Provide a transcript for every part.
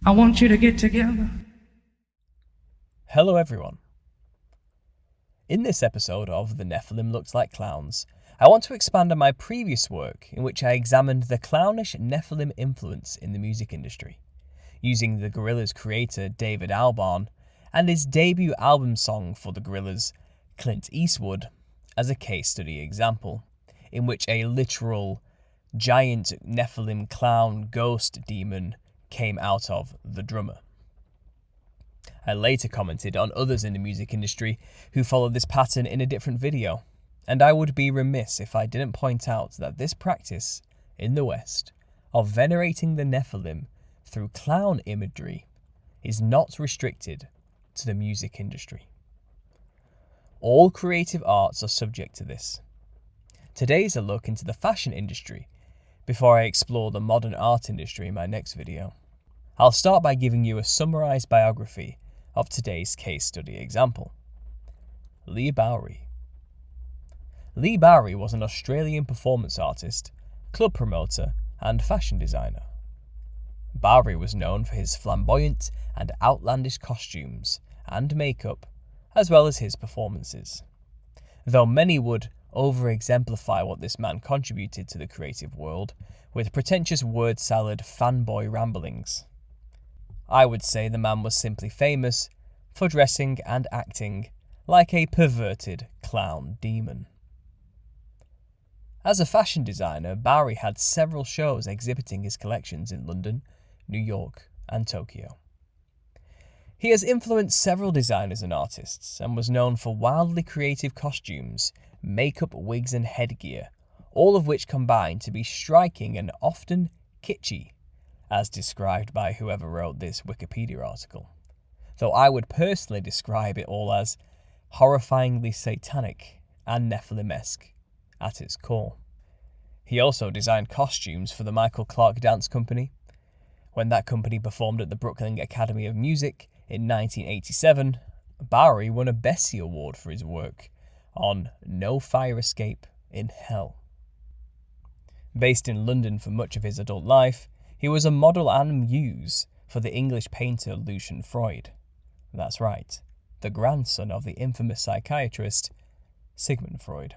I want you to get together. Hello everyone. In this episode of The Nephilim Looks Like Clowns, I want to expand on my previous work in which I examined the clownish Nephilim influence in the music industry, using the Gorillaz creator David Albarn and his debut album song for the Gorillaz, Clint Eastwood, as a case study example, in which a literal giant Nephilim clown ghost demon came out of the drummer. I later commented on others in the music industry who followed this pattern in a different video, and I would be remiss if I didn't point out that this practice in the West of venerating the Nephilim through clown imagery is not restricted to the music industry. All creative arts are subject to this. Today's a look into the fashion industry before I explore the modern art industry in my next video. I'll start by giving you a summarised biography of today's case study example. Leigh Bowery. Leigh Bowery was an Australian performance artist, club promoter and fashion designer. Bowery was known for his flamboyant and outlandish costumes and makeup, as well as his performances, though many would over-exemplify what this man contributed to the creative world with pretentious word salad fanboy ramblings. I would say the man was simply famous for dressing and acting like a perverted clown demon. As a fashion designer, Bowery had several shows exhibiting his collections in London, New York, and Tokyo. He has influenced several designers and artists and was known for wildly creative costumes, makeup, wigs, and headgear, all of which combine to be striking and often kitschy, as described by whoever wrote this Wikipedia article, though I would personally describe it all as horrifyingly satanic and Nephilim-esque at its core. He also designed costumes for the Michael Clark Dance Company. When that company performed at the Brooklyn Academy of Music in 1987, Bowery won a Bessie Award for his work on No Fire Escape in Hell. Based in London for much of his adult life, he was a model and muse for the English painter Lucian Freud. That's right, the grandson of the infamous psychiatrist Sigmund Freud.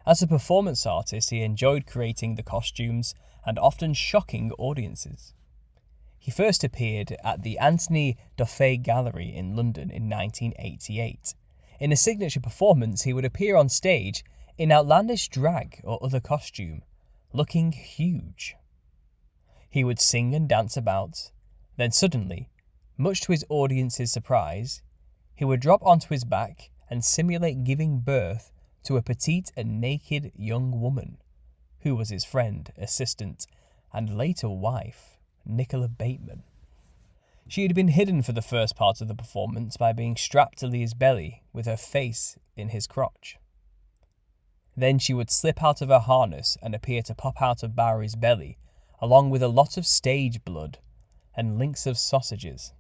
As a performance artist, he enjoyed creating the costumes and often shocking audiences. He first appeared at the Anthony Daffy Gallery in London in 1988. In a signature performance, he would appear on stage in outlandish drag or other costume, looking huge. He would sing and dance about, then suddenly, much to his audience's surprise, he would drop onto his back and simulate giving birth to a petite and naked young woman, who was his friend, assistant, and later wife, Nicola Bateman. She had been hidden for the first part of the performance by being strapped to Leigh's belly with her face in his crotch. Then she would slip out of her harness and appear to pop out of Bowery's belly, along with a lot of stage blood and links of sausages,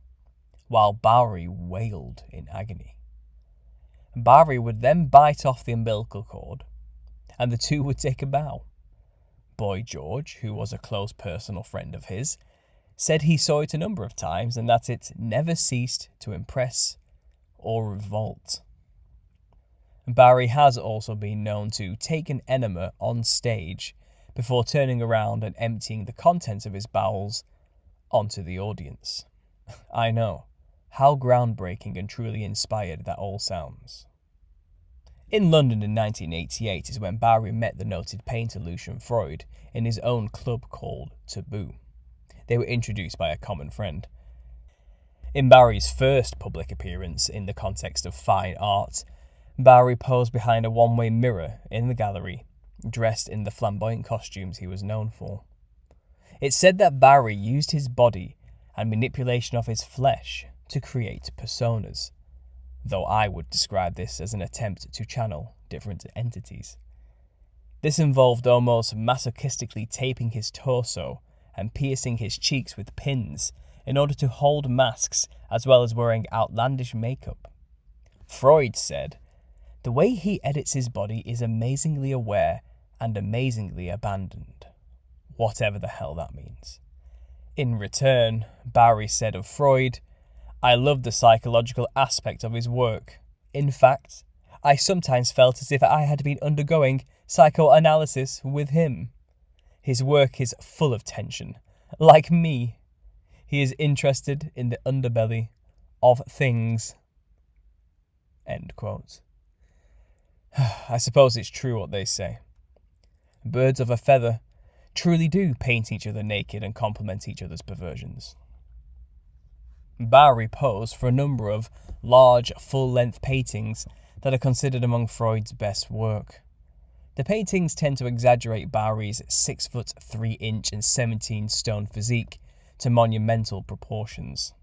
while Bowery wailed in agony. Bowery would then bite off the umbilical cord, and the two would take a bow. Boy George, who was a close personal friend of his, said he saw it a number of times and that it never ceased to impress or revolt. Bowery has also been known to take an enema on stage before turning around and emptying the contents of his bowels onto the audience. I know, how groundbreaking and truly inspired that all sounds. In London in 1988 is when Bowery met the noted painter Lucian Freud in his own club called Taboo. They were introduced by a common friend. In Bowery's first public appearance in the context of fine art, Bowery posed behind a one-way mirror in the gallery, dressed in the flamboyant costumes he was known for. It's said that Bowery used his body and manipulation of his flesh to create personas, though I would describe this as an attempt to channel different entities. This involved almost masochistically taping his torso and piercing his cheeks with pins in order to hold masks, as well as wearing outlandish makeup. Freud said, "The way he edits his body is amazingly aware and amazingly abandoned," whatever the hell that means. In return, Bowery said of Freud, "I loved the psychological aspect of his work. In fact, I sometimes felt as if I had been undergoing psychoanalysis with him. His work is full of tension. Like me, he is interested in the underbelly of things." End quote. I suppose it's true what they say. Birds of a feather truly do paint each other naked and complement each other's perversions. Bowery posed for a number of large, full-length paintings that are considered among Freud's best work. The paintings tend to exaggerate Bowery's 6 foot 3 inch and 17 stone physique to monumental proportions.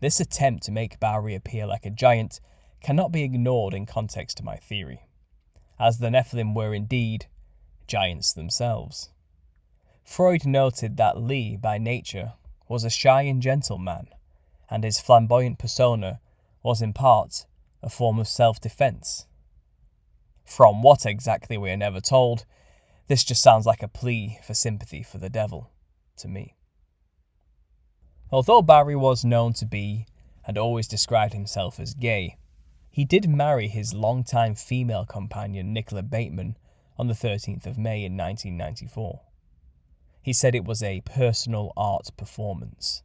This attempt to make Bowery appear like a giant cannot be ignored in context to my theory, as the Nephilim were indeed giants themselves. Freud noted that Leigh, by nature, was a shy and gentle man, and his flamboyant persona was in part a form of self-defense. From what exactly we are never told, this just sounds like a plea for sympathy for the devil, to me. Although Bowery was known to be, and always described himself as gay, he did marry his longtime female companion Nicola Bateman on the 13th of May in 1994. He said it was a personal art performance.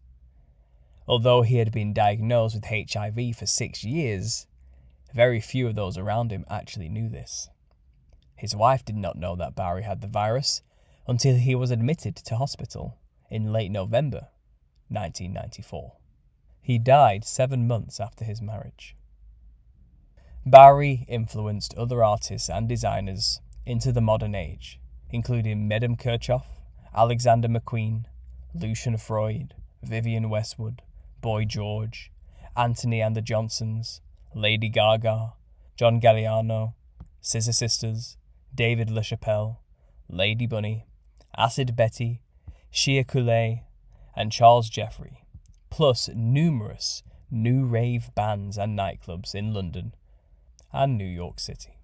Although he had been diagnosed with HIV for 6 years, very few of those around him actually knew this. His wife did not know that Bowery had the virus until he was admitted to hospital in late November 1994. He died 7 months after his marriage. Bowery influenced other artists and designers into the modern age, including Madame Kirchhoff, Alexander McQueen, Lucian Freud, Vivienne Westwood, Boy George, Anthony and the Johnsons, Lady Gaga, John Galliano, Scissor Sisters, David LaChapelle, Lady Bunny, Acid Betty, Shea Coulee, and Charles Jeffrey, plus numerous new rave bands and nightclubs in London and New York City.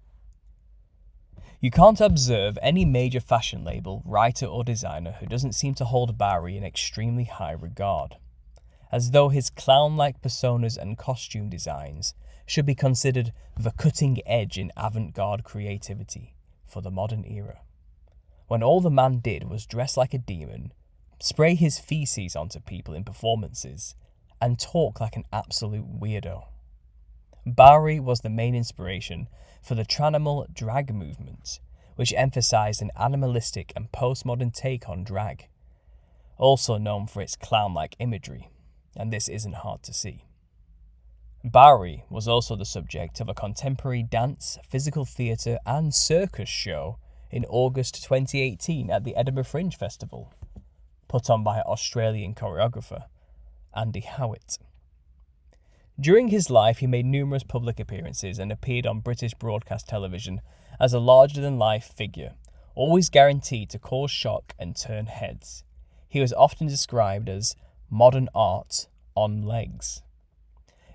You can't observe any major fashion label, writer or designer who doesn't seem to hold Bowery in extremely high regard, as though his clown-like personas and costume designs should be considered the cutting edge in avant-garde creativity for the modern era, when all the man did was dress like a demon, spray his feces onto people in performances, and talk like an absolute weirdo. Bowery was the main inspiration for the tranimal drag movement, which emphasized an animalistic and postmodern take on drag, also known for its clown-like imagery, and this isn't hard to see. Bowery was also the subject of a contemporary dance, physical theatre and circus show in August 2018 at the Edinburgh Fringe Festival, put on by Australian choreographer Andy Howitt. During his life, he made numerous public appearances and appeared on British broadcast television as a larger-than-life figure, always guaranteed to cause shock and turn heads. He was often described as modern art on legs.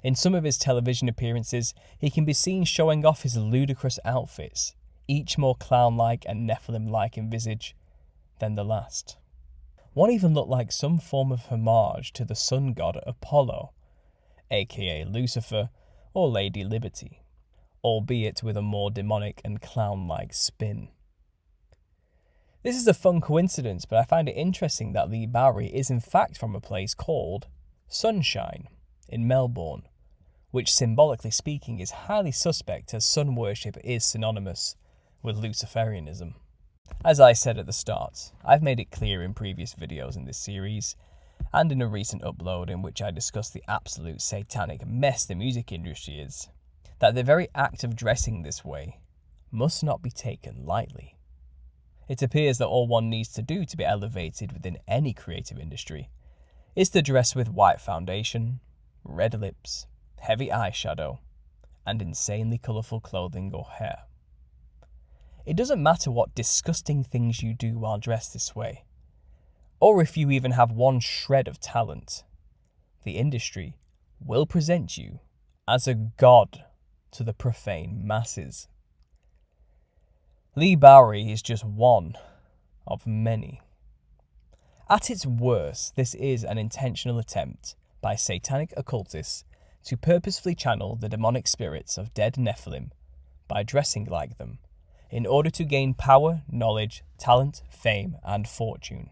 In some of his television appearances, he can be seen showing off his ludicrous outfits, each more clown-like and Nephilim-like in visage than the last. One even looked like some form of homage to the sun god Apollo, aka Lucifer or Lady Liberty, albeit with a more demonic and clown-like spin. This is a fun coincidence, but I find it interesting that Leigh Bowery is in fact from a place called Sunshine in Melbourne, which symbolically speaking is highly suspect as sun worship is synonymous with Luciferianism. As I said at the start, I've made it clear in previous videos in this series, and in a recent upload in which I discussed the absolute satanic mess the music industry is, that the very act of dressing this way must not be taken lightly. It appears that all one needs to do to be elevated within any creative industry is to dress with white foundation, red lips, heavy eyeshadow, and insanely colourful clothing or hair. It doesn't matter what disgusting things you do while dressed this way, or if you even have one shred of talent, the industry will present you as a god to the profane masses. Leigh Bowery is just one of many. At its worst, this is an intentional attempt by satanic occultists to purposefully channel the demonic spirits of dead Nephilim by dressing like them, in order to gain power, knowledge, talent, fame, and fortune.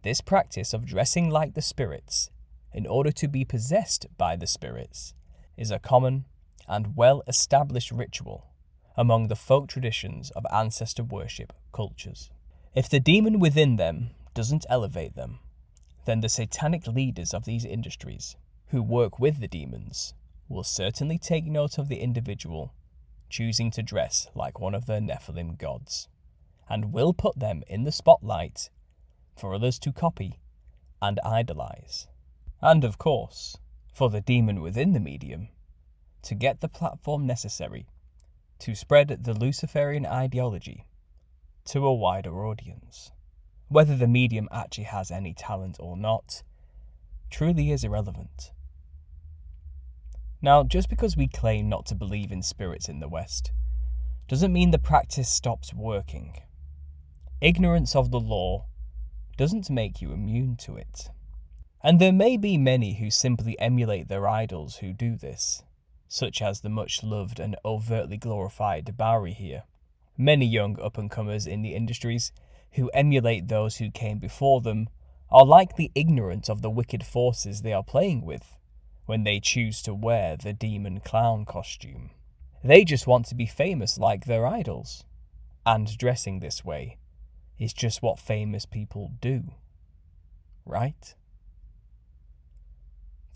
This practice of dressing like the spirits, in order to be possessed by the spirits, is a common and well-established ritual among the folk traditions of ancestor worship cultures. If the demon within them doesn't elevate them, then the satanic leaders of these industries, who work with the demons, will certainly take note of the individual choosing to dress like one of their Nephilim gods, and will put them in the spotlight for others to copy and idolize. And of course, for the demon within the medium to get the platform necessary to spread the Luciferian ideology to a wider audience. Whether the medium actually has any talent or not truly is irrelevant. Now, just because we claim not to believe in spirits in the West doesn't mean the practice stops working. Ignorance of the law doesn't make you immune to it. And there may be many who simply emulate their idols who do this, such as the much-loved and overtly glorified Bowery here. Many young up-and-comers in the industries who emulate those who came before them are likely ignorant of the wicked forces they are playing with when they choose to wear the demon clown costume. They just want to be famous like their idols, and dressing this way is just what famous people do, right?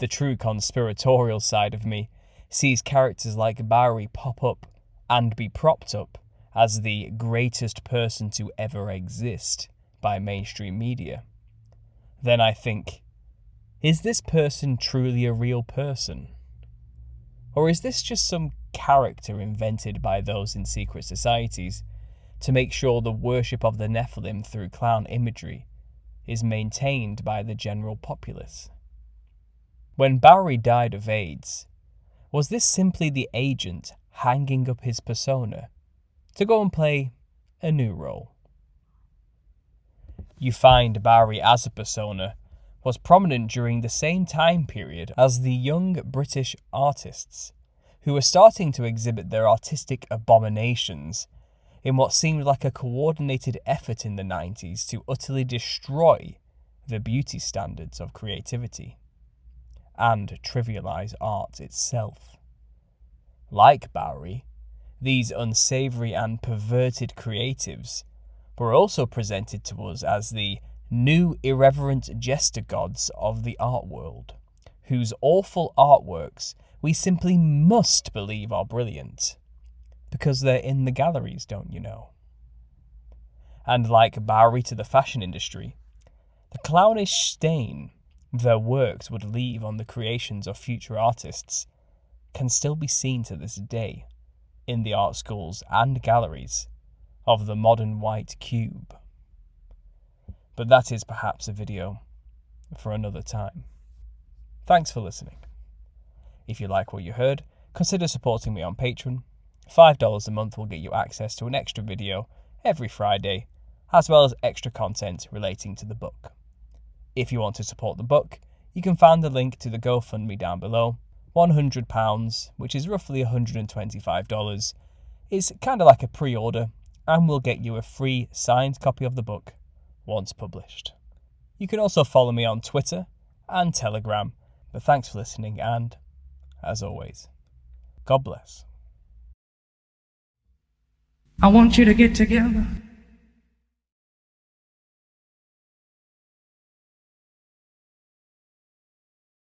The true conspiratorial side of me sees characters like Bowery pop up and be propped up as the greatest person to ever exist by mainstream media. Then I think, is this person truly a real person? Or is this just some character invented by those in secret societies to make sure the worship of the Nephilim through clown imagery is maintained by the general populace? When Bowery died of AIDS, was this simply the agent hanging up his persona to go and play a new role? You find Bowery as a persona was prominent during the same time period as the young British artists, who were starting to exhibit their artistic abominations in what seemed like a coordinated effort in the 90s to utterly destroy the beauty standards of creativity and trivialize art itself. Like Bowery, these unsavory and perverted creatives were also presented to us as the new irreverent jester gods of the art world, whose awful artworks we simply must believe are brilliant, because they're in the galleries, don't you know? And like Bowery to the fashion industry, the clownish stain their works would leave on the creations of future artists can still be seen to this day in the art schools and galleries of the modern white cube. But that is perhaps a video for another time. Thanks for listening. If you like what you heard, consider supporting me on Patreon. $5 a month will get you access to an extra video every Friday, as well as extra content relating to the book. If you want to support the book, you can find the link to the GoFundMe down below. £100, which is roughly $125, is kind of like a pre-order and will get you a free signed copy of the book once published. You can also follow me on Twitter and Telegram, but thanks for listening and, as always, God bless. I want you to get together.